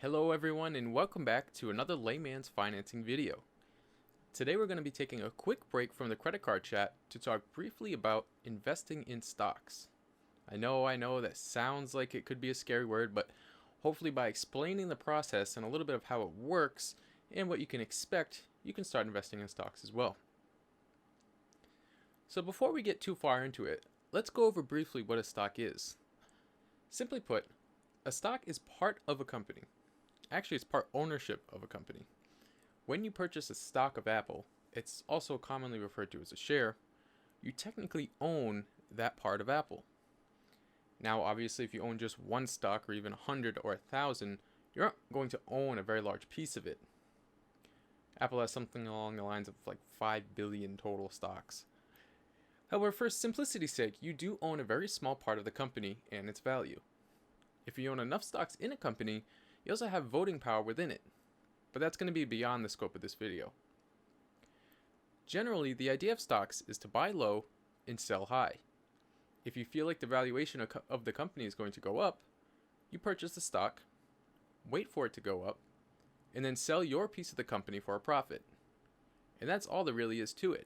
Hello everyone and welcome back to another layman's financing video. Today we're going to be taking a quick break from the credit card chat to talk briefly about investing in stocks. I know that sounds like it could be a scary word, but hopefully by explaining the process and a little bit of how it works and what you can expect, you can start investing in stocks as well. So before we get too far into it, let's go over briefly what a stock is. Simply put, a stock is part of a company. Actually, it's part ownership of a company. When you purchase a stock of Apple, it's also commonly referred to as a share, you technically own that part of Apple. Now, obviously, if you own just one stock or even 100 or 1,000, you're not going to own a very large piece of it. Apple has something along the lines of like 5 billion total stocks. However, for simplicity's sake, you do own a very small part of the company and its value. If you own enough stocks in a company, you also have voting power within it, but that's going to be beyond the scope of this video. Generally, the idea of stocks is to buy low and sell high. If you feel like the valuation of the company is going to go up, you purchase the stock, wait for it to go up, and then sell your piece of the company for a profit. And that's all there really is to it.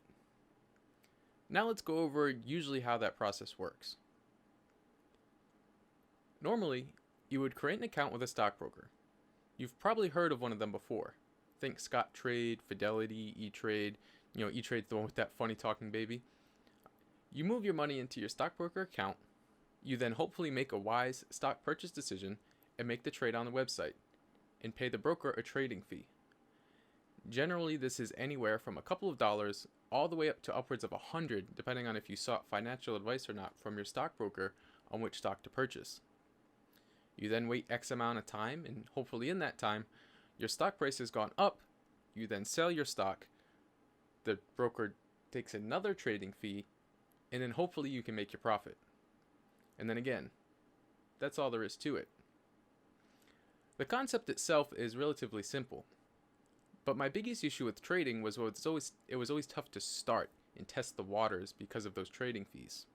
Now let's go over usually how that process works. Normally, you would create an account with a stockbroker. You've probably heard of one of them before. Think Scottrade, Fidelity, E-Trade. E-Trade's the one with that funny talking baby. You move your money into your stockbroker account. You then hopefully make a wise stock purchase decision and make the trade on the website and pay the broker a trading fee. Generally, this is anywhere from a couple of dollars all the way up to upwards of 100, depending on if you sought financial advice or not from your stockbroker on which stock to purchase. You then wait X amount of time, and hopefully in that time, your stock price has gone up. You then sell your stock. The broker takes another trading fee, and then hopefully you can make your profit. And then again, that's all there is to it. The concept itself is relatively simple, but my biggest issue with trading was it was always tough to start and test the waters because of those trading fees.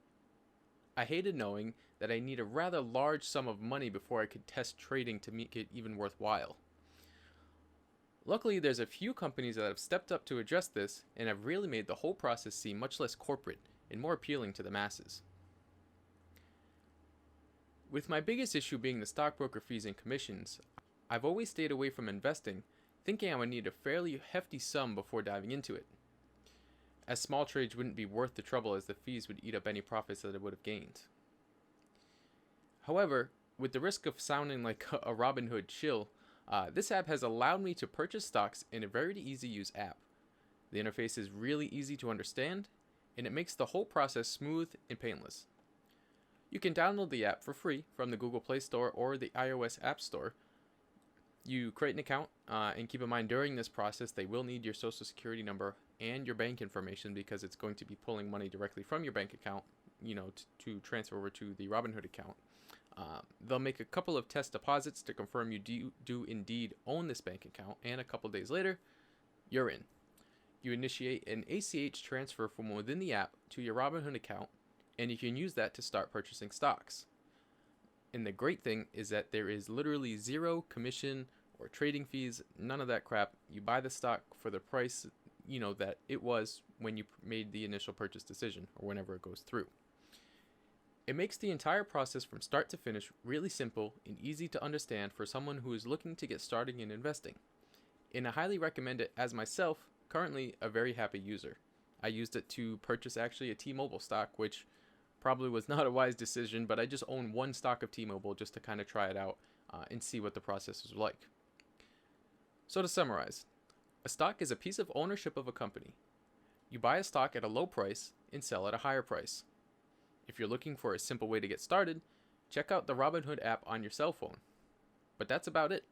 I hated knowing that I need a rather large sum of money before I could test trading to make it even worthwhile. Luckily, there's a few companies that have stepped up to address this and have really made the whole process seem much less corporate and more appealing to the masses. With my biggest issue being the stockbroker fees and commissions, I've always stayed away from investing, thinking I would need a fairly hefty sum before diving into it, as small trades wouldn't be worth the trouble as the fees would eat up any profits that I would have gained. However, with the risk of sounding like a Robin Hood shill, this app has allowed me to purchase stocks in a very easy use app. The interface is really easy to understand, and it makes the whole process smooth and painless. You can download the app for free from the Google Play Store or the iOS App Store. You create an account, and keep in mind during this process they will need your social security number and your bank information because it's going to be pulling money directly from your bank account, to transfer over to the Robinhood account. They'll make a couple of test deposits to confirm you do indeed own this bank account, and a couple days later, you're in. You initiate an ACH transfer from within the app to your Robinhood account, and you can use that to start purchasing stocks. And the great thing is that there is literally zero commission or trading fees, none of that crap. You buy the stock for the price, that it was when you made the initial purchase decision or whenever it goes through. It makes the entire process from start to finish really simple and easy to understand for someone who is looking to get started in investing. And I highly recommend it as myself, currently a very happy user. I used it to purchase actually a T-Mobile stock, which probably was not a wise decision, but I just own one stock of T-Mobile just to kind of try it out and see what the process is like. So to summarize, a stock is a piece of ownership of a company. You buy a stock at a low price and sell at a higher price. If you're looking for a simple way to get started, check out the Robinhood app on your cell phone. But that's about it.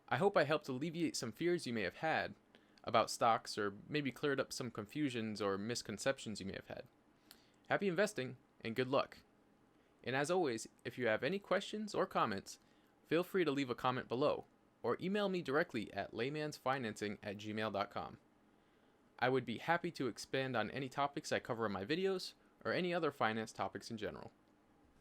I hope I helped alleviate some fears you may have had about stocks, or maybe cleared up some confusions or misconceptions you may have had. Happy investing and good luck. And as always, if you have any questions or comments, feel free to leave a comment below or email me directly at laymansfinancing@gmail.com. I would be happy to expand on any topics I cover in my videos or any other finance topics in general.